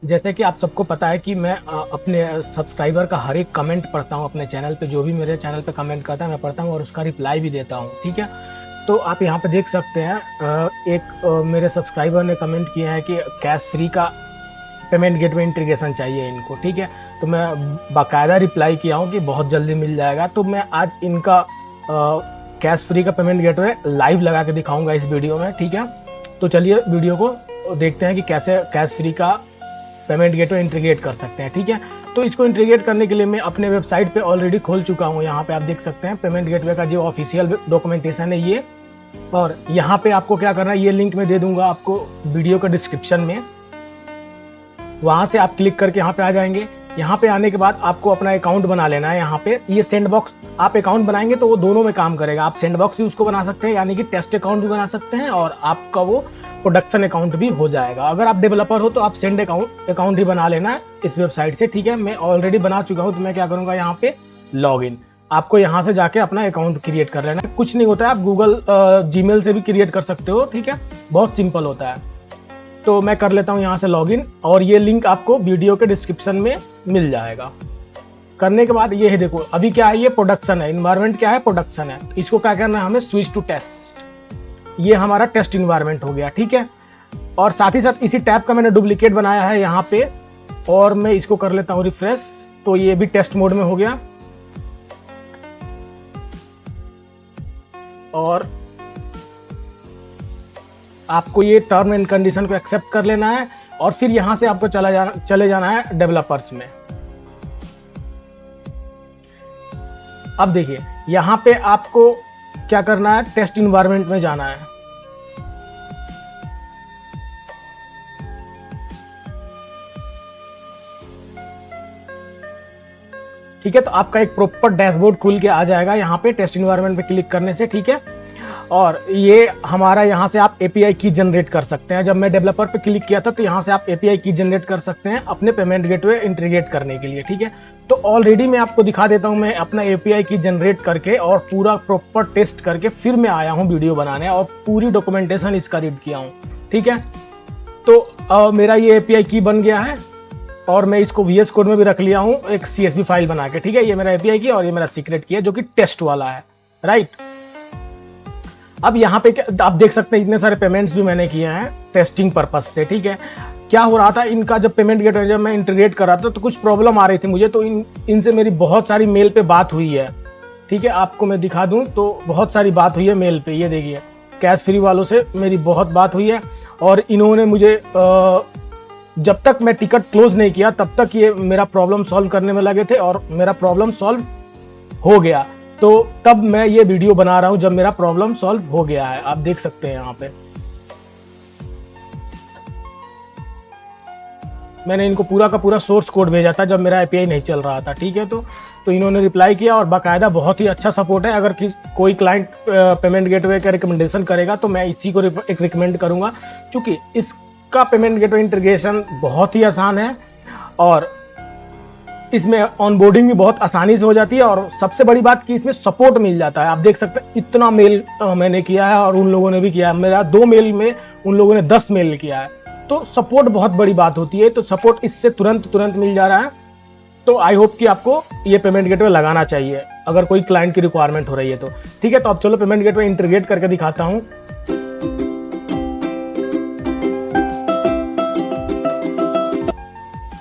जैसे कि आप सबको पता है कि मैं अपने सब्सक्राइबर का हर एक कमेंट पढ़ता हूँ अपने चैनल पे। जो भी मेरे चैनल पे कमेंट करता है मैं पढ़ता हूँ और उसका रिप्लाई भी देता हूँ, ठीक है। तो आप यहाँ पे देख सकते हैं मेरे सब्सक्राइबर ने कमेंट किया है कि कैश फ्री का पेमेंट गेटवे इंटीग्रेशन चाहिए इनको, ठीक है। तो मैं बाकायदा रिप्लाई किया हूँ कि बहुत जल्दी मिल जाएगा। तो मैं आज इनका कैश फ्री का पेमेंट गेटवे लाइव लगा के दिखाऊंगा इस वीडियो में, ठीक है। तो चलिए वीडियो को देखते हैं कि कैसे कैश फ्री का पेमेंट गेटवे इंटीग्रेट कर सकते हैं, ठीक है। तो इसको इंटीग्रेट करने के लिए मैं अपने वेबसाइट पे ऑलरेडी खोल चुका हूँ। यहाँ पे आप देख सकते हैं पेमेंट गेटवे का जो ऑफिशियल डॉक्यूमेंटेशन है ये। और यहाँ पे आपको क्या करना है, ये लिंक मैं दे दूंगा आपको वीडियो का डिस्क्रिप्शन में। वहाँ से आप क्लिक करके यहाँ पे आ जाएंगे। यहाँ पे आने के बाद आपको अपना अकाउंट बना लेना है। यहाँ पे ये सेंडबॉक्स आप अकाउंट बनाएंगे तो वो दोनों में काम करेगा। आप सेंडबॉक्स भी उसको बना सकते हैं, यानी कि टेस्ट अकाउंट भी बना सकते हैं, और आपका वो प्रोडक्शन अकाउंट भी हो जाएगा। अगर आप डेवलपर हो तो आप सेंड अकाउंट ही बना लेना है इस वेबसाइट से, ठीक है। मैं ऑलरेडी बना चुका हूँ, तो मैं क्या करूँगा, यहाँ पे लॉग इन। आपको यहाँ से जाके अपना अकाउंट क्रिएट कर लेना है। कुछ नहीं होता है, आप गूगल जीमेल से भी क्रिएट कर सकते हो, ठीक है। बहुत सिंपल होता है। तो मैं कर लेता हूँ यहाँ से लॉगिन, और ये लिंक आपको वीडियो के डिस्क्रिप्शन में मिल जाएगा। करने के बाद ये है, देखो अभी क्या है, ये प्रोडक्शन है, इन्वायरमेंट क्या है, प्रोडक्शन है। तो इसको क्या करना है हमें, स्विच टू टेस्ट। ये हमारा टेस्ट इन्वायरमेंट हो गया, ठीक है। और साथ ही साथ इसी टैब का मैंने डुप्लीकेट बनाया है यहाँ पे, और मैं इसको कर लेता हूँ रिफ्रेश। तो ये भी टेस्ट मोड में हो गया। और आपको ये टर्म एंड कंडीशन को एक्सेप्ट कर लेना है, और फिर यहां से आपको चले जाना है डेवलपर्स में। अब देखिए यहां पे आपको क्या करना है, टेस्ट इन्वायरमेंट में जाना है। ठीक है, तो आपका एक प्रॉपर डैशबोर्ड खुल के आ जाएगा यहाँ पे टेस्ट इन्वायरमेंट पे क्लिक करने से, ठीक है। और ये हमारा यहाँ से आप एपीआई की जनरेट कर सकते हैं। जब मैं डेवलपर पे क्लिक किया था तो यहाँ से आप एपीआई की जनरेट कर सकते हैं अपने पेमेंट गेटवे इंटीग्रेट करने के लिए, ठीक है। तो ऑलरेडी मैं आपको दिखा देता हूँ, मैं अपना एपीआई की जनरेट करके और पूरा प्रॉपर टेस्ट करके फिर मैं आया हूँ वीडियो बनाने, और पूरी डॉक्यूमेंटेशन इसका रीड किया हूँ, ठीक है। तो मेरा ये एपीआई की बन गया है, और मैं इसको VS कोड में भी रख लिया हूँ एक CSV फाइल बना के, ठीक है। ये मेरा एपीआई की और ये मेरा सीक्रेट की है जो कि टेस्ट वाला है, राइट। अब यहाँ पे आप देख सकते हैं इतने सारे पेमेंट्स भी मैंने किए हैं टेस्टिंग पर्पस से, ठीक है। क्या हो रहा था, इनका जब पेमेंट गेटवे जब मैं इंटीग्रेट कर रहा था तो कुछ प्रॉब्लम आ रही थी मुझे। तो इनसे मेरी बहुत सारी मेल पे बात हुई है, ठीक है। आपको मैं दिखा दूं तो बहुत सारी बात हुई है मेल पे। ये देखिए कैश फ्री वालों से मेरी बहुत बात हुई है, और इन्होंने मुझे जब तक मैं टिकट क्लोज नहीं किया तब तक ये मेरा प्रॉब्लम सॉल्व करने में लगे थे, और मेरा प्रॉब्लम सॉल्व हो गया। तो तब मैं ये वीडियो बना रहा हूं जब मेरा प्रॉब्लम सॉल्व हो गया है। आप देख सकते हैं यहाँ पे मैंने इनको पूरा का पूरा सोर्स कोड भेजा था जब मेरा एपीआई नहीं चल रहा था, ठीक है। तो इन्होंने रिप्लाई किया, और बाकायदा बहुत ही अच्छा सपोर्ट है। अगर कोई क्लाइंट पेमेंट गेटवे का रिकमेंडेशन करेगा तो मैं इसी को एक रिकमेंड करूंगा, क्योंकि इसका पेमेंट गेटवे इंटीग्रेशन बहुत ही आसान है, और इसमें ऑनबोर्डिंग भी बहुत आसानी से हो जाती है। और सबसे बड़ी बात कि इसमें सपोर्ट मिल जाता है। आप देख सकते हैं इतना मेल मैंने किया है, और उन लोगों ने भी किया है। मेरा 2 मेल में उन लोगों ने 10 मेल किया है। तो सपोर्ट बहुत बड़ी बात होती है। तो सपोर्ट इससे तुरंत मिल जा रहा है। तो आई होप कि आपको ये पेमेंट गेटवे लगाना चाहिए अगर कोई क्लाइंट की रिक्वायरमेंट हो रही है तो, ठीक है। तो अब चलो पेमेंट गेटवे इंटीग्रेट करके दिखाता हूँ।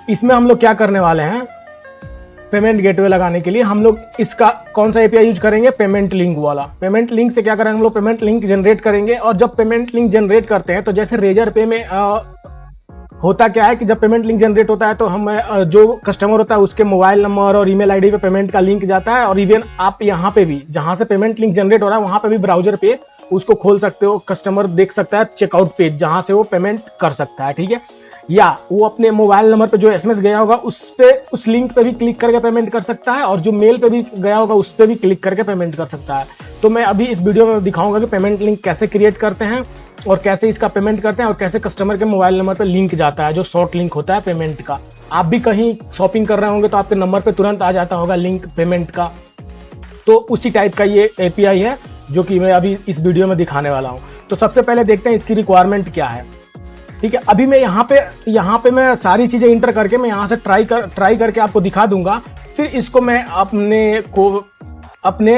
इसमें हम लोग क्या करने वाले हैं, पेमेंट गेटवे लगाने के लिए हम लोग इसका कौन सा एपीआई यूज करेंगे, पेमेंट लिंक वाला। पेमेंट लिंक से क्या करेंगे हम लोग, पेमेंट लिंक जनरेट करेंगे। और जब पेमेंट लिंक जनरेट करते हैं तो जैसे रेजर पे में होता क्या है कि जब पेमेंट लिंक जनरेट होता है तो हम जो कस्टमर होता है उसके मोबाइल नंबर और ईमेल आईडी पे पेमेंट का लिंक जाता है। और इवन आप यहाँ पे भी जहां से पेमेंट लिंक जनरेट हो रहा है वहां पे भी ब्राउजर पे उसको खोल सकते हो। कस्टमर देख सकता है चेकआउट पेज जहां से वो पेमेंट कर सकता है, ठीक है। या वो अपने मोबाइल नंबर पे जो SMS गया होगा उस लिंक पे भी क्लिक करके पेमेंट कर सकता है, और जो मेल पे भी गया होगा उस पे भी क्लिक करके पेमेंट कर सकता है। तो मैं अभी इस वीडियो में दिखाऊंगा कि पेमेंट लिंक कैसे क्रिएट करते हैं, और कैसे इसका पेमेंट करते हैं, और कैसे कस्टमर के मोबाइल नंबर पे लिंक जाता है जो शॉर्ट लिंक होता है पेमेंट का। आप भी कहीं शॉपिंग कर रहे होंगे तो आपके नंबर पे तुरंत आ जाता होगा लिंक पेमेंट का। तो उसी टाइप का ये एपीआई है जो कि मैं अभी इस वीडियो में दिखाने वाला हूँ। तो सबसे पहले देखते हैं इसकी रिक्वायरमेंट क्या है। ठीक है, अभी मैं यहाँ पे मैं सारी चीजें इंटर करके मैं यहाँ से ट्राई करके आपको दिखा दूंगा। फिर इसको मैं अपने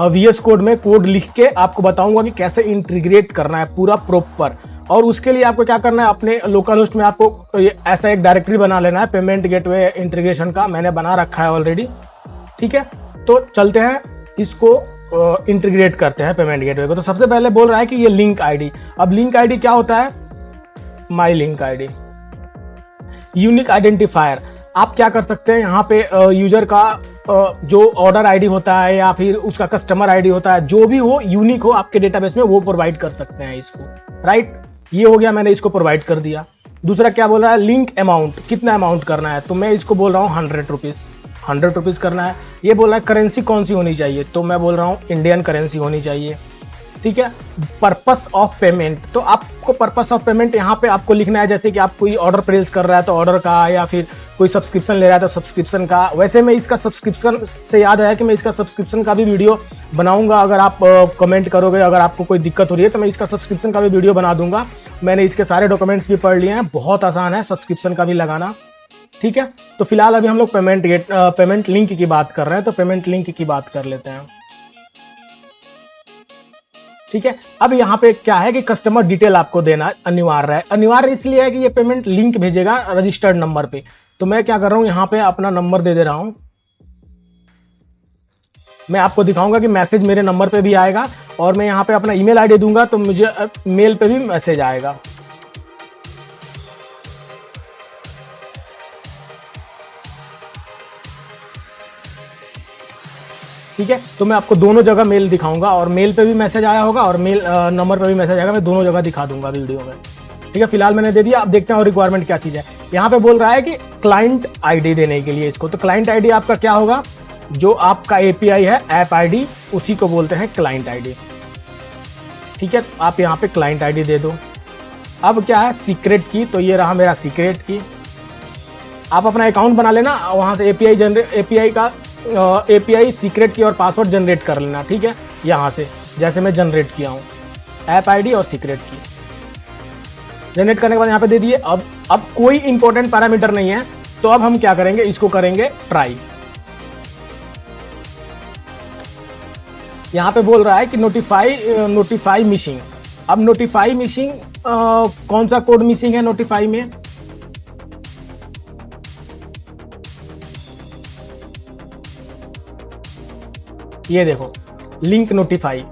VS कोड में कोड लिख के आपको बताऊंगा कि कैसे इंटीग्रेट करना है पूरा प्रॉपर। और उसके लिए आपको क्या करना है, अपने लोकल होस्ट में आपको ऐसा एक डायरेक्टरी बना लेना है, पेमेंट गेटवे इंटीग्रेशन का मैंने बना रखा है ऑलरेडी। ठीक है, तो चलते हैं इसको इंटीग्रेट करते हैं पेमेंट गेटवे को। तो सबसे पहले बोल रहा है कि ये लिंक आईडी। अब लिंक आईडी क्या होता है, माई लिंक आईडी, यूनिक आइडेंटिफायर। आप क्या कर सकते हैं, यहाँ पे यूजर का जो ऑर्डर आईडी होता है या फिर उसका कस्टमर आईडी होता है, जो भी हो यूनिक हो आपके डेटाबेस में, वो प्रोवाइड कर सकते हैं इसको। राइट, ये हो गया, मैंने इसको प्रोवाइड कर दिया। दूसरा क्या बोल रहा है, लिंक अमाउंट, कितना अमाउंट करना है, तो मैं इसको बोल रहा हूँ 100 रुपीज़, 100 रुपीज़ करना है। ये बोल रहा है करेंसी कौन सी होनी चाहिए, तो मैं बोल रहा हूँ इंडियन करेंसी होनी चाहिए। ठीक है, पर्पस ऑफ पेमेंट, तो आपको पर्पस ऑफ पेमेंट यहाँ पे आपको लिखना है, जैसे कि आप कोई ऑर्डर प्लेस कर रहा है तो ऑर्डर का, या फिर कोई सब्सक्रिप्शन ले रहा है तो सब्सक्रिप्शन का। वैसे मैं इसका सब्सक्रिप्शन से याद आया कि मैं इसका सब्सक्रिप्शन का भी वीडियो बनाऊंगा। अगर आप कमेंट करोगे, अगर आपको कोई दिक्कत हो रही है तो मैं इसका सब्सक्रिप्शन का भी वीडियो बना दूंगा। मैंने इसके सारे डॉक्यूमेंट्स भी पढ़ लिए हैं, बहुत आसान है सब्सक्रिप्शन का भी लगाना। ठीक है, तो फिलहाल अभी हम लोग पेमेंट लिंक की बात कर रहे हैं, तो पेमेंट लिंक की बात कर लेते हैं। ठीक है, अब यहाँ पे क्या है कि कस्टमर डिटेल आपको देना अनिवार्य है। अनिवार्य इसलिए है कि ये पेमेंट लिंक भेजेगा रजिस्टर्ड नंबर पे। तो मैं क्या कर रहा हूँ, यहाँ पे अपना नंबर दे रहा हूँ। मैं आपको दिखाऊंगा कि मैसेज मेरे नंबर पे भी आएगा, और मैं यहाँ पे अपना ईमेल आईडी दूंगा तो मुझे मेल पे भी मैसेज आएगा। ठीक है, तो मैं आपको दोनों जगह मेल दिखाऊंगा, और मेल पे भी मैसेज आया होगा और मेल नंबर पे भी मैसेज आएगा। मैं दोनों जगह दिखा दूंगा वीडियो में। ठीक है, फिलहाल मैंने दे दिया। अब देखते हैं और रिक्वायरमेंट क्या चीज़ है। यहाँ पे बोल रहा है कि क्लाइंट आईडी देने के लिए इसको, तो क्लाइंट आईडी आपका क्या होगा, जो आपका API है ऐप आईडी, उसी को बोलते हैं क्लाइंट आईडी। ठीक है, आप यहाँ पे क्लाइंट आईडी दे दो। अब क्या है, सीक्रेट की, तो ये रहा मेरा सीक्रेट की। आप अपना अकाउंट बना लेना, वहाँ से API सीक्रेट की और पासवर्ड जनरेट कर लेना। ठीक है, यहाँ से जैसे मैं जनरेट किया हूँ, ऐप आईडी और सीक्रेट की जनरेट करने के बाद यहाँ पे दे दिए। अब कोई इंपॉर्टेंट पैरामीटर नहीं है, तो अब हम क्या करेंगे, इसको करेंगे ट्राई। यहाँ पे बोल रहा है कि नोटिफाई मिसिंग। अब नोटिफाई मिसिंग, कौन सा कोड मिसिंग है नोटिफाई में, ये देखो, लिंक नोटिफाई।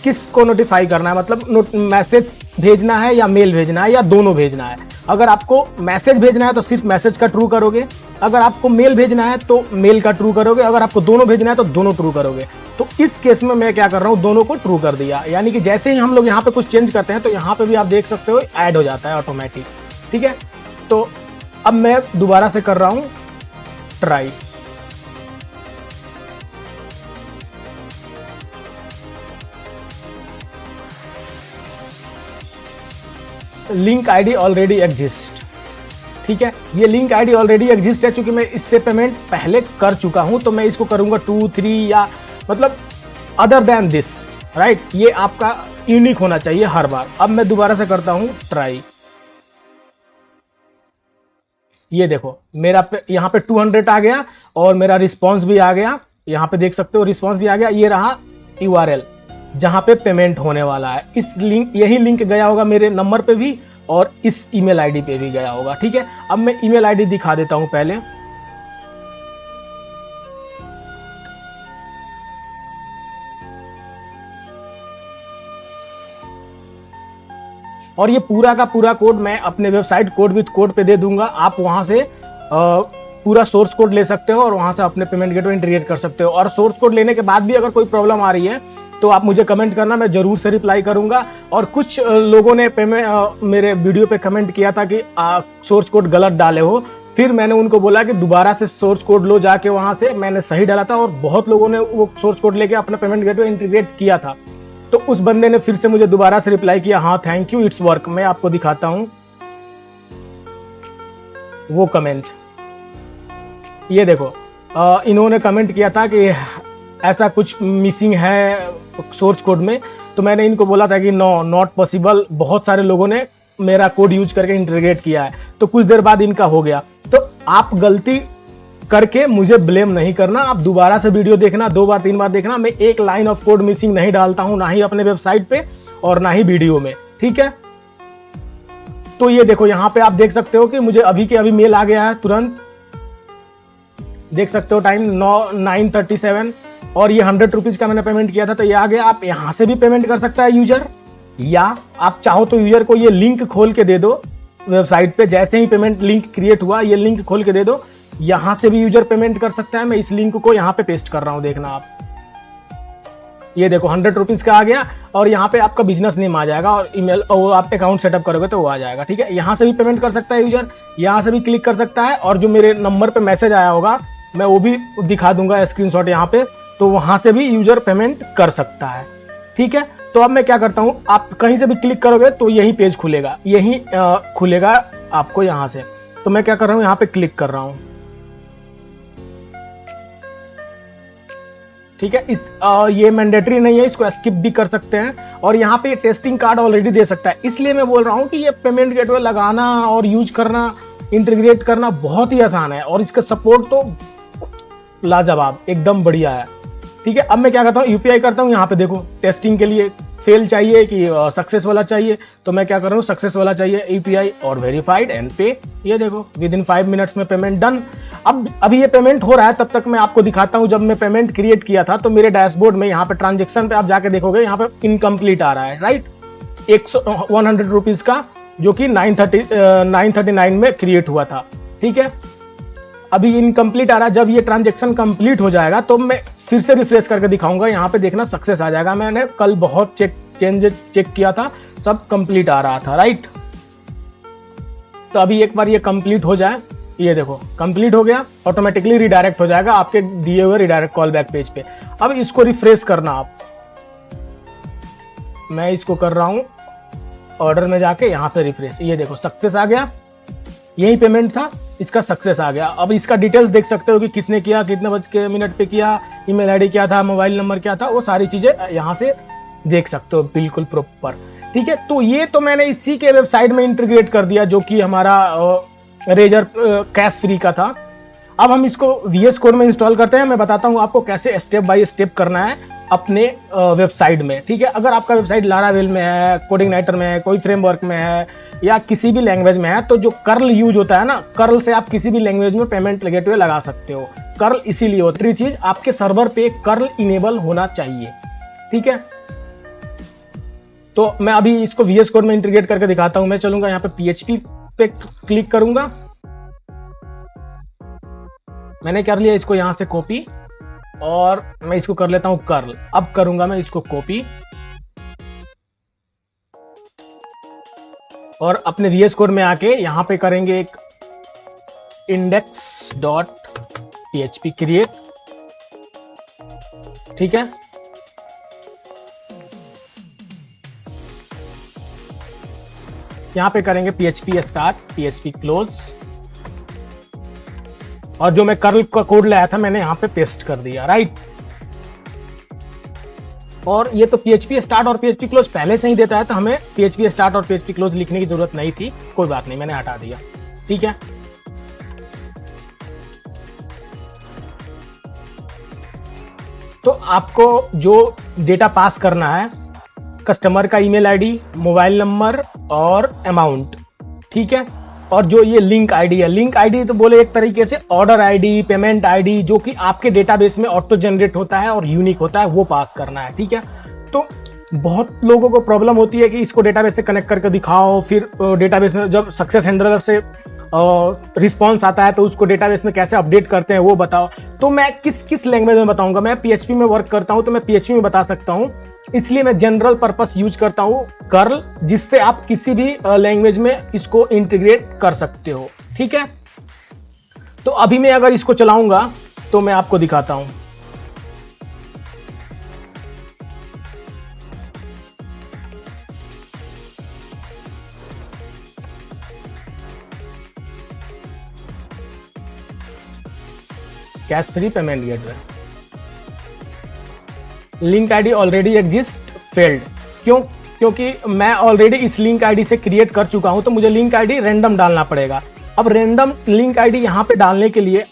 किस को नोटिफाई करना है, मतलब मैसेज भेजना है या मेल भेजना है या दोनों भेजना है। अगर आपको मैसेज भेजना है तो सिर्फ मैसेज का ट्रू करोगे, अगर आपको मेल भेजना है तो मेल का ट्रू करोगे, अगर आपको दोनों भेजना है तो दोनों ट्रू करोगे। तो इस केस में मैं क्या कर रहा हूँ, दोनों को ट्रू कर दिया। यानी कि जैसे ही हम लोग यहाँ पे कुछ चेंज करते हैं तो यहाँ पे भी आप देख सकते हो ऐड हो जाता है ऑटोमेटिक। ठीक है, तो अब मैं दोबारा से कर रहा हूँ try. Link ID already exist. ठीक है, ये लिंक आईडी ऑलरेडी एग्जिस्ट है, चूंकि मैं इससे पेमेंट पहले कर चुका हूं, तो मैं इसको करूंगा 2, 3 या मतलब अदर देन दिस। राइट, ये आपका यूनिक होना चाहिए हर बार। अब मैं दोबारा से करता हूं ट्राई। ये देखो, मेरा यहाँ पे 200 आ गया और मेरा रिस्पॉन्स भी आ गया। यहाँ पे देख सकते हो रिस्पॉन्स भी आ गया। ये रहा URL जहां पे पेमेंट होने वाला है। यही लिंक गया होगा मेरे नंबर पे भी और इस ईमेल आईडी पे भी गया होगा। ठीक है, अब मैं ईमेल आईडी दिखा देता हूं पहले। और ये पूरा का पूरा कोड मैं अपने वेबसाइट कोड विद कोड पे दे दूंगा। आप वहां से पूरा सोर्स कोड ले सकते हो और वहां से अपने पेमेंट गेटवे इंटीग्रेट कर सकते हो। और सोर्स कोड लेने के बाद भी अगर कोई प्रॉब्लम आ रही है तो आप मुझे कमेंट करना, मैं जरूर से रिप्लाई करूंगा। और कुछ लोगों ने मेरे वीडियो पे कमेंट किया था कि सोर्स कोड गलत डाले हो, फिर मैंने उनको बोला कि दोबारा से सोर्स कोड लो जाके, वहां से मैंने सही डाला था और बहुत लोगों ने वो सोर्स कोड लेके अपना पेमेंट गेटवे इंटीग्रेट किया था। तो उस बंदे ने फिर से मुझे दोबारा से रिप्लाई किया, हाँ थैंक यू, इट्स वर्क। मैं आपको दिखाता हूं वो कमेंट। ये देखो, इन्होंने कमेंट किया था कि ऐसा कुछ मिसिंग है सोर्स कोड में, तो मैंने इनको बोला था कि नो नॉट पॉसिबल। बहुत सारे लोगों ने मेरा कोड यूज करके इंटीग्रेट किया है, तो कुछ देर बाद इनका हो गया। तो आप गलती करके मुझे ब्लेम नहीं करना, आप दोबारा से वीडियो देखना, 2 बार 3 बार देखना। मैं एक लाइन ऑफ कोड मिसिंग नहीं डालता हूं, ना ही अपने वेबसाइट पे और ना ही वीडियो में, ठीक है। तो ये देखो यहाँ पे आप देख सकते हो कि मुझे अभी के अभी मेल आ गया है, तुरंत देख सकते हो टाइम 9:37, और ये 100 रुपीज का मैंने पेमेंट किया था, तो ये आ गया। आप यहां से भी पेमेंट कर सकता है यूजर, या आप चाहो तो यूजर को ये लिंक खोल के दे दो वेबसाइट पे। जैसे ही पेमेंट लिंक क्रिएट हुआ, ये लिंक खोल के दे दो, यहां से भी यूजर पेमेंट कर सकता है। मैं इस लिंक को यहाँ पे पेस्ट कर रहा हूं, देखना आप। ये देखो 100 रुपीज का आ गया, और यहाँ पे आपका बिजनेस नेम आ जाएगा, और ईमेल, और आप अकाउंट सेटअप करोगे तो वो आ जाएगा, ठीक है। यहाँ से भी पेमेंट कर सकता है यूजर, यहाँ से भी क्लिक कर सकता है, और जो मेरे नंबर पे मैसेज आया होगा मैं वो भी दिखा दूंगा स्क्रीनशॉट यहाँ पे, तो वहां से भी यूजर पेमेंट कर सकता है, ठीक है। तो अब मैं क्या करता हूँ, आप कहीं से भी क्लिक करोगे तो यही पेज खुलेगा, यही खुलेगा आपको यहाँ से। तो मैं क्या कर रहा हूँ, यहाँ पे क्लिक कर रहा हूँ, ठीक है। ये मैंडेटरी नहीं है, इसको स्किप भी कर सकते हैं, और यहाँ पे टेस्टिंग कार्ड ऑलरेडी दे सकता है। इसलिए मैं बोल रहा हूँ कि ये पेमेंट गेटवे लगाना और यूज करना, इंटीग्रेट करना बहुत ही आसान है, और इसका सपोर्ट तो लाजवाब, एकदम बढ़िया है, ठीक है। अब मैं क्या करता हूँ, यूपीआई करता हूँ। यहाँ पे देखो टेस्टिंग के लिए फेल चाहिए कि सक्सेस वाला चाहिए, तो मैं क्या कर रहा हूँ, सक्सेस वाला चाहिए, यूपीआई और वेरीफाइड एंड पे। ये देखो विदिन 5 मिनट्स में पेमेंट डन। अब अभी ये पेमेंट हो रहा है, तब तक मैं आपको दिखाता हूँ। जब मैं पेमेंट क्रिएट किया था तो मेरे डैशबोर्ड में यहाँ पे ट्रांजेक्शन पे आप जाके देखोगे, यहाँ पे इनकम्प्लीट आ रहा है, राइट। 100 रुपीज का, जो कि 939 में क्रिएट हुआ था, ठीक है। अभी इनकम्प्लीट आ रहा है। जब ये ट्रांजेक्शन कंप्लीट हो जाएगा तो मैं फिर से रिफ्रेश करके दिखाऊंगा, यहाँ पे देखना सक्सेस आ जाएगा। मैंने कल बहुत चेंजेस चेक किया था, सब कंप्लीट आ रहा था, राइट। तो अभी एक बार ये कंप्लीट हो जाए, ये देखो कंप्लीट हो गया, ऑटोमेटिकली रिडायरेक्ट हो जाएगा आपके दिए हुए रिडायरेक्ट कॉल बैक पेज पे। अब इसको रिफ्रेश करना आप, मैं इसको कर रहा हूं ऑर्डर में जाके, यहाँ पे रिफ्रेश। ये देखो सक्सेस आ गया, यही पेमेंट था, इसका सक्सेस आ गया। अब इसका डिटेल्स देख सकते हो कि किसने किया, कितने बज के मिनट पे किया, ईमेल आईडी क्या था, मोबाइल नंबर क्या था, वो सारी चीजें यहाँ से देख सकते हो बिल्कुल प्रॉपर, ठीक है। तो ये तो मैंने इसी के वेबसाइट में इंटीग्रेट कर दिया, जो कि हमारा रेजर कैश फ्री का था। अब हम इसको VS कोड में इंस्टॉल करते हैं। मैं बताता हूँ आपको कैसे स्टेप बाय स्टेप करना है अपने वेबसाइट में, ठीक है। अगर आपका वेबसाइट लारावेल में है, कोडिंग नाइटर में है, कोई फ्रेमवर्क में है, या किसी भी लैंग्वेज में है, तो जो कर्ल यूज होता है ना, कर्ल से आप किसी भी लैंग्वेज में पेमेंट गेटवे लगा सकते हो। कर्ल इसीलिए होता है, चीज आपके सर्वर पे कर्ल इनेबल होना चाहिए, ठीक है। तो मैं अभी इसको VS कोड में इंटीग्रेट करके दिखाता हूं। मैं चलूंगा यहाँ पे PHP पे क्लिक करूंगा, मैंने कर लिया इसको यहाँ से कॉपी, और मैं इसको कर लेता हूं कर्ल। अब करूंगा मैं इसको कॉपी, और अपने VS कोड में आके यहाँ पे करेंगे एक index.php क्रिएट, ठीक है। यहाँ पे करेंगे PHP स्टार्ट, PHP क्लोज, और जो मैं कर्ल का कोड लाया था मैंने यहाँ पे पेस्ट कर दिया, राइट। और ये तो PHP स्टार्ट और PHP क्लोज पहले से ही देता है, तो हमें PHP स्टार्ट और PHP क्लोज लिखने की जरूरत नहीं थी, कोई बात नहीं, मैंने हटा दिया, ठीक है। तो आपको जो डेटा पास करना है, कस्टमर का ईमेल आईडी, मोबाइल नंबर और अमाउंट, ठीक है। और जो ये लिंक आईडी है, लिंक आईडी तो बोले एक तरीके से ऑर्डर आईडी, पेमेंट आईडी, जो कि आपके डेटाबेस में ऑटो जनरेट होता है और यूनिक होता है, वो पास करना है, ठीक है। तो बहुत लोगों को प्रॉब्लम होती है कि इसको डेटाबेस से कनेक्ट करके दिखाओ, फिर डेटाबेस में जब सक्सेस हैंडलर से रिस्पॉन्स आता है तो उसको डेटाबेस में कैसे अपडेट करते हैं वो बताओ। तो मैं किस लैंग्वेज में बताऊंगा, मैं PHP में वर्क करता हूं तो मैं PHP में बता सकता हूं, इसलिए मैं जनरल पर्पस यूज करता हूं कर्ल, जिससे आप किसी भी लैंग्वेज में इसको इंटीग्रेट कर सकते हो, ठीक है। तो अभी मैं अगर इसको चलाऊंगा तो मैं आपको दिखाता हूं। Cash free payment gateway, link ID already exist failed. क्यों? क्योंकि मैं ऑलरेडी इस लिंक आईडी से क्रिएट कर चुका हूं, तो मुझे लिंक आईडी रैंडम डालना पड़ेगा। अब रैंडम लिंक आईडी यहां पे डालने के लिए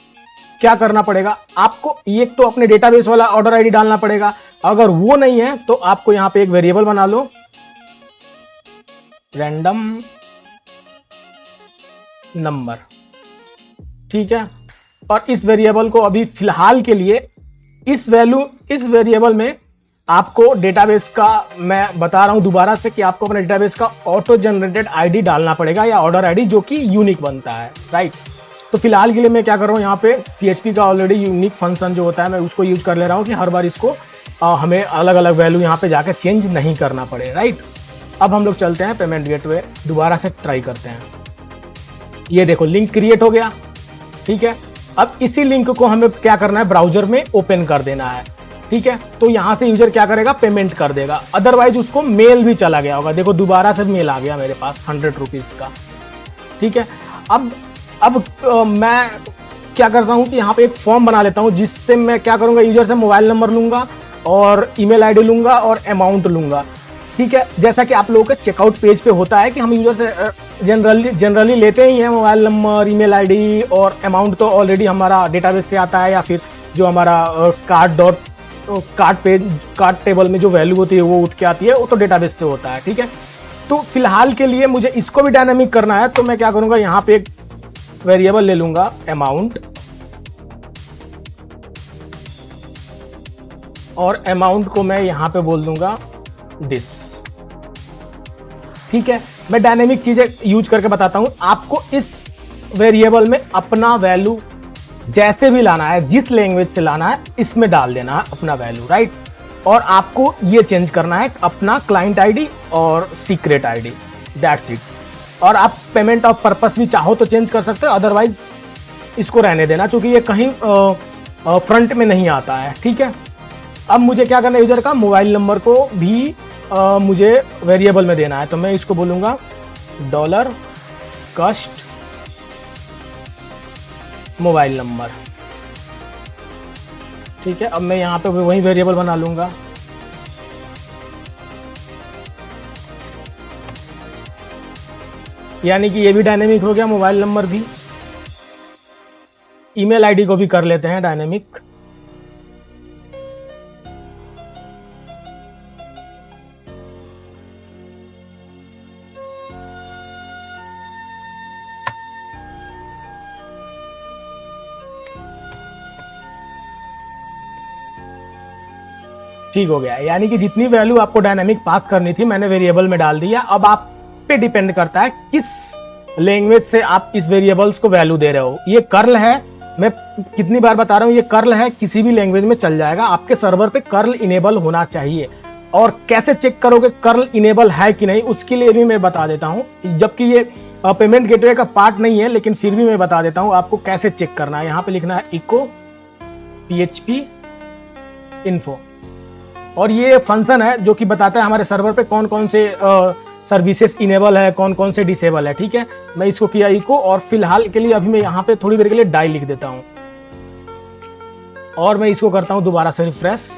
क्या करना पड़ेगा आपको? एक तो अपने डेटाबेस वाला ऑर्डर आईडी डालना पड़ेगा। अगर वो नहीं है तो आपको यहां पे एक वेरिएबल बना लो, रैंडम नंबर, ठीक है। और इस वेरिएबल को अभी फिलहाल के लिए इस वेरिएबल में आपको डेटाबेस का, मैं बता रहा हूं दोबारा से कि आपको अपने डेटाबेस का ऑटो जनरेटेड आईडी डालना पड़ेगा या ऑर्डर आईडी, जो कि यूनिक बनता है, राइट। तो फिलहाल के लिए मैं क्या कर रहा हूं, यहाँ पे PHP का ऑलरेडी यूनिक फंक्शन जो होता है मैं उसको यूज कर ले रहा हूं कि हर बार इसको हमें अलग अलग वैल्यू यहाँ पे जाकर चेंज नहीं करना पड़े, राइट। अब हम लोग चलते हैं पेमेंट गेटवे, दोबारा से ट्राई करते हैं। ये देखो लिंक क्रिएट हो गया, ठीक है। अब इसी लिंक को हमें क्या करना है, ब्राउजर में ओपन कर देना है, ठीक है। तो यहां से यूजर क्या करेगा, पेमेंट कर देगा। अदरवाइज उसको मेल भी चला गया होगा, देखो दोबारा से मेल आ गया मेरे पास 100 रुपीज का, ठीक है। अब मैं क्या करता हूं कि यहाँ पे एक फॉर्म बना लेता हूं, जिससे मैं क्या करूंगा, यूजर से मोबाइल नंबर लूंगा और ईमेल आईडी लूंगा और अमाउंट लूंगा, ठीक है। जैसा कि आप लोगों के चेकआउट पेज पे होता है कि हम यूजर से जनरली लेते ही हैं मोबाइल नंबर, ईमेल आईडी और अमाउंट तो ऑलरेडी हमारा डेटाबेस से आता है, या फिर जो हमारा कार्ड टेबल में जो वैल्यू होती है वो उठ के आती है, वो तो डेटाबेस से होता है, ठीक है। तो फिलहाल के लिए मुझे इसको भी डायनामिक करना है, तो मैं क्या करूंगा, यहाँ पे एक वेरिएबल ले लूंगा अमाउंट, और अमाउंट को मैं यहां पे बोल दूंगा दिस, ठीक है। मैं डायनेमिक चीजें यूज करके बताता हूं आपको। इस वेरिएबल में अपना वैल्यू जैसे भी लाना है, जिस लैंग्वेज से लाना है, इसमें डाल देना है अपना वैल्यू, राइट। और आपको ये चेंज करना है अपना क्लाइंट आईडी और सीक्रेट आईडी, दैट्स इट। और आप पेमेंट ऑफ पर्पस भी चाहो तो चेंज कर सकते हो, अदरवाइज इसको रहने देना, क्योंकि ये कहीं फ्रंट में नहीं आता है, ठीक है। अब मुझे क्या करना है, यूजर का मोबाइल नंबर को भी मुझे वेरिएबल में देना है, तो मैं इसको बोलूंगा $कस्ट मोबाइल नंबर, ठीक है। अब मैं यहाँ पे वही वेरिएबल बना लूंगा, यानी कि ये भी डायनेमिक हो गया, मोबाइल नंबर भी। ईमेल आईडी को भी कर लेते हैं डायनेमिक, ठीक हो गया। यानी कि जितनी वैल्यू आपको डायनामिक पास करनी थी मैंने वेरिएबल में डाल दिया। अब आप पे डिपेंड करता है किस लैंग्वेज से आप इस वेरिएबल्स को वैल्यू दे रहे हो। ये कर्ल है, मैं कितनी बार बता रहा हूं, ये कर्ल है, किसी भी लैंग्वेज में चल जाएगा। आपके सर्वर पे कर्ल इनेबल होना चाहिए। और कैसे चेक करोगे कर्ल इनेबल है कि नहीं, उसके लिए भी मैं बता देता हूं, जबकि ये पेमेंट गेटवे का पार्ट नहीं है, लेकिन फिर भी मैं बता देता हूं आपको कैसे चेक करना है। यहाँ पे लिखना है इको PHP info, और ये फंक्शन है जो कि बताता है हमारे सर्वर पे कौन कौन से सर्विसेज इनेबल है, कौन कौन से डिसेबल है, ठीक है। मैं इसको किया इको, और फिलहाल के लिए अभी मैं यहाँ पे थोड़ी देर के लिए डाई लिख देता हूँ, और मैं इसको करता हूँ दोबारा से रिफ्रेश।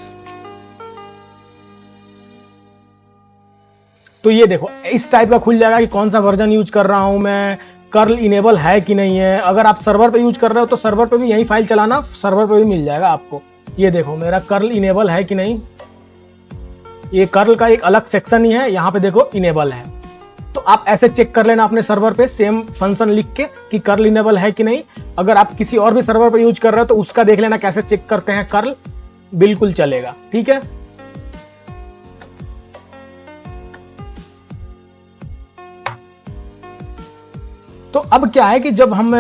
तो ये देखो इस टाइप का खुल जाएगा कि कौन सा वर्जन यूज कर रहा हूं मैं, कर्ल इनेबल है कि नहीं है। अगर आप सर्वर पे यूज कर रहे हो तो सर्वर पे भी यही फाइल चलाना, सर्वर पे भी मिल जाएगा आपको। ये देखो मेरा कर्ल इनेबल है कि नहीं, ये कर्ल का एक अलग सेक्शन ही है, यहाँ पे देखो इनेबल है। तो आप ऐसे चेक कर लेना अपने सर्वर पे सेम फंक्शन लिख के कि कर्ल इनेबल है कि नहीं। अगर आप किसी और भी सर्वर पे यूज कर रहे हो तो उसका देख लेना कैसे चेक करते हैं कर्ल, बिल्कुल चलेगा, ठीक है। तो अब क्या है कि जब हम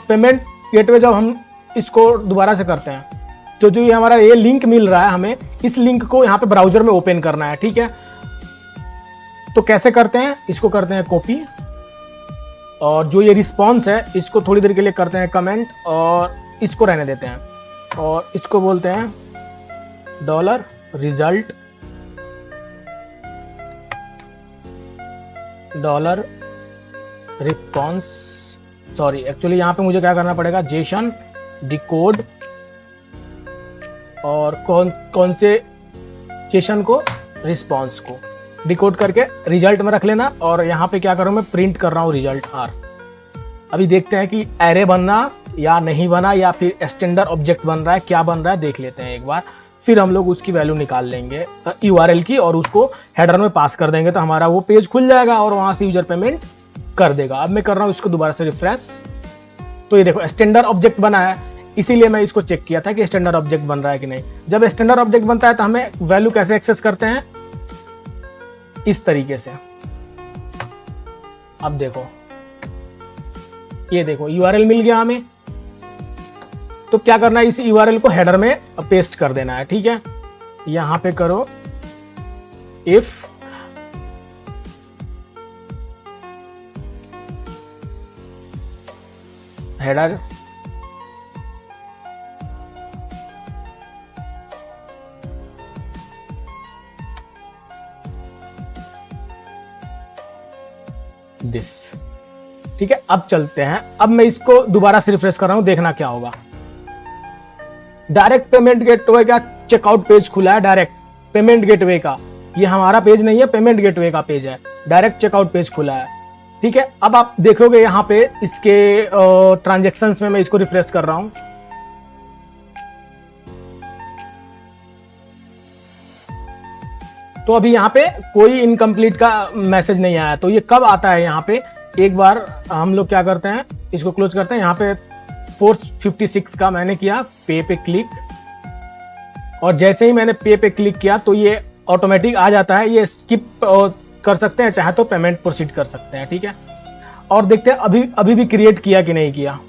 पेमेंट गेटवे जब हम इसको दोबारा से करते हैं तो जो ये हमारा ये लिंक मिल रहा है हमें, इस लिंक को यहाँ पे ब्राउजर में ओपन करना है, ठीक है। तो कैसे करते हैं, इसको करते हैं कॉपी, और जो ये रिस्पॉन्स है इसको थोड़ी देर के लिए करते हैं कमेंट, और इसको रहने देते हैं, और इसको बोलते हैं $result रिस्पॉन्स, सॉरी एक्चुअली यहाँ पे मुझे क्या करना पड़ेगा, JSON डिकोड, और कौन से सेशन को, रिस्पॉन्स को डिकोड करके रिजल्ट में रख लेना। और यहाँ पे क्या करूँ, मैं प्रिंट कर रहा हूँ रिजल्ट R। अभी देखते हैं कि एरे बनना या नहीं बना, या फिर स्टैंडर्ड ऑब्जेक्ट बन रहा है, क्या बन रहा है देख लेते हैं एक बार। फिर हम लोग उसकी वैल्यू निकाल लेंगे URL की और उसको हेडर में पास कर देंगे, तो हमारा वो पेज खुल जाएगा और वहां से यूजर पेमेंट कर देगा। अब मैं कर रहा हूँ इसको दोबारा से रिफ्रेश, तो ये देखो स्टैंडर्ड ऑब्जेक्ट बना है, इसीलिए मैं इसको चेक किया था कि स्टैंडर्ड ऑब्जेक्ट बन रहा है कि नहीं। जब स्टैंडर्ड ऑब्जेक्ट बनता है तो हमें वैल्यू कैसे एक्सेस करते हैं, इस तरीके से। अब देखो, ये देखो URL मिल गया हमें, तो क्या करना है, इस URL को हेडर में पेस्ट कर देना है। ठीक है, यहां पे करो इफ हेडर दिस। ठीक है, अब चलते हैं। अब मैं इसको दोबारा से रिफ्रेश कर रहा हूं, देखना क्या होगा। डायरेक्ट पेमेंट गेटवे का चेकआउट पेज खुला है, डायरेक्ट पेमेंट गेटवे का। ये हमारा पेज नहीं है, पेमेंट गेटवे का पेज है, डायरेक्ट चेकआउट पेज खुला है। ठीक है, अब आप देखोगे यहाँ पे इसके ट्रांजैक्शंस में मैं इसको रिफ्रेश कर रहा हूं, तो अभी यहाँ पे कोई इनकम्प्लीट का मैसेज नहीं आया। तो ये कब आता है, यहाँ पे एक बार हम लोग क्या करते हैं, इसको क्लोज करते हैं। यहाँ पे 456 का मैंने किया, पे पे क्लिक, और जैसे ही मैंने पे पे क्लिक किया तो ये ऑटोमेटिक आ जाता है। ये स्किप कर सकते हैं, चाहे तो पेमेंट प्रोसीड कर सकते हैं। ठीक है, और देखते हैं अभी भी क्रिएट किया कि नहीं किया।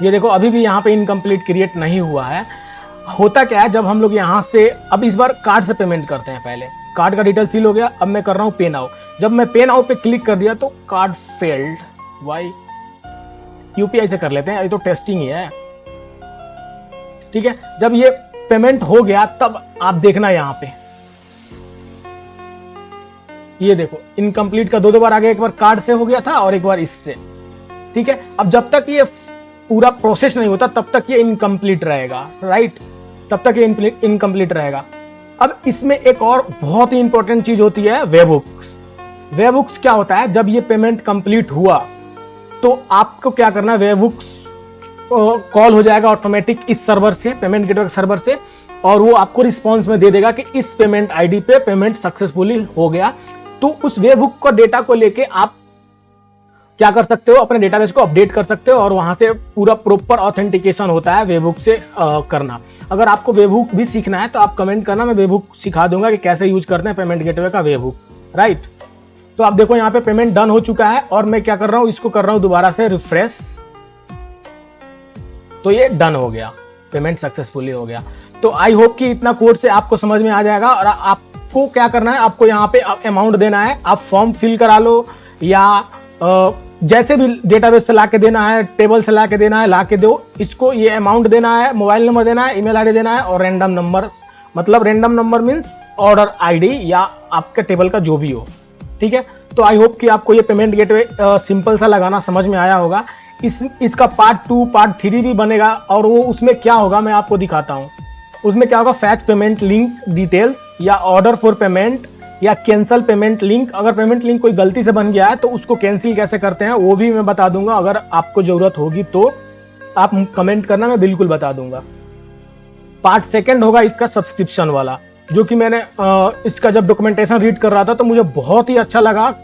ये देखो अभी भी यहाँ पे इनकम्प्लीट क्रिएट नहीं हुआ है। होता क्या है, जब हम लोग यहाँ से, अब इस बार कार्ड से पेमेंट करते हैं, पहले कार्ड का डिटेल फिल हो गया। अब मैं कर रहा हूँ पे नाउ। जब मैं पे नाउ पे क्लिक कर दिया तो कार्ड फेल्ड, वाई। UPI से कर लेते हैं, ये तो टेस्टिंग ही है। ठीक है, जब ये पेमेंट हो गया तब आप देखना यहाँ पे, ये देखो इनकम्प्लीट का दो बार आ गया, एक बार कार्ड से हो गया था और एक बार इससे। ठीक है, अब जब तक ये पूरा प्रोसेस नहीं होता तब तक ये इनकम्प्लीट रहेगा, राइट, तब तक ये इनकम्प्लीट रहेगा। अब इसमें एक और बहुत ही इंपॉर्टेंट चीज होती है, वेबहुक्स। वेबहुक्स क्या होता है, जब ये पेमेंट कंप्लीट हुआ तो आपको क्या करना है, वेबहुक्स कॉल हो जाएगा ऑटोमेटिक इस सर्वर से, पेमेंट गेटवे सर्वर से, और वो आपको रिस्पॉन्स में दे देगा कि इस पेमेंट आईडी पे पेमेंट सक्सेसफुली हो गया। तो उस वेबहुक का डेटा को लेके आप क्या कर सकते हो, अपने डेटाबेस को अपडेट कर सकते हो, और वहां से पूरा प्रॉपर ऑथेंटिकेशन होता है वेबहुक से करना। अगर आपको वेबहुक भी सीखना है तो आप कमेंट करना, मैं वेबहुक सिखा दूंगा कि कैसे यूज करते हैं पेमेंट गेटवे का वेबहुक, राइट। तो आप देखो यहाँ पे पेमेंट डन हो चुका है, और मैं क्या कर रहा हूँ, इसको कर रहा हूँ दोबारा से रिफ्रेश, तो ये डन हो गया, पेमेंट सक्सेसफुली हो गया। तो आई होप कि इतना कोड से आपको समझ में आ जाएगा। और आपको क्या करना है, आपको यहाँ पे अमाउंट देना है, आप फॉर्म फिल करा लो या जैसे भी डेटाबेस से लाके देना है, टेबल से लाके देना है, लाके दो इसको। ये अमाउंट देना है, मोबाइल नंबर देना है, ईमेल आईडी देना है, और रैंडम नंबर, मतलब random number means order ID या आपके टेबल का जो भी हो। ठीक है, तो आई होप कि आपको ये पेमेंट गेटवे सिंपल सा लगाना समझ में आया होगा। इसका पार्ट 2 पार्ट 3 भी बनेगा, और वो उसमें क्या होगा मैं आपको दिखाता हूँ। उसमें क्या होगा, फैच पेमेंट लिंक डिटेल्स, या ऑर्डर फॉर पेमेंट, या कैंसल पेमेंट लिंक। अगर पेमेंट लिंक कोई गलती से बन गया है तो उसको कैंसिल कैसे करते हैं वो भी मैं बता दूंगा। अगर आपको जरूरत होगी तो आप कमेंट करना, मैं बिल्कुल बता दूंगा। पार्ट 2 होगा इसका सब्सक्रिप्शन वाला, जो कि मैंने इसका जब डॉक्यूमेंटेशन रीड कर रहा था तो मुझे बहुत ही अच्छा लगा।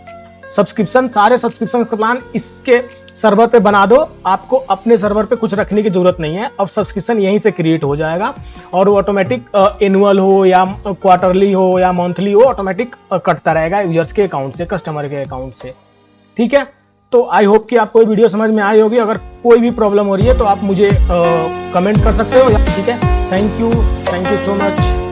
सब्सक्रिप्शन, सारे सब्सक्रिप्शन का प्लान इसके सर्वर पे बना दो, आपको अपने सर्वर पे कुछ रखने की जरूरत नहीं है। अब सब्सक्रिप्शन यहीं से क्रिएट हो जाएगा, और वो ऑटोमेटिक एनुअल हो या क्वार्टरली हो या मंथली हो, ऑटोमेटिक कटता रहेगा यूजर्स के अकाउंट से, कस्टमर के अकाउंट से। ठीक है, तो आई होप कि आपको ये वीडियो समझ में आई होगी। अगर कोई भी प्रॉब्लम हो रही है तो आप मुझे कमेंट कर सकते हो। ठीक है, थैंक यू सो मच।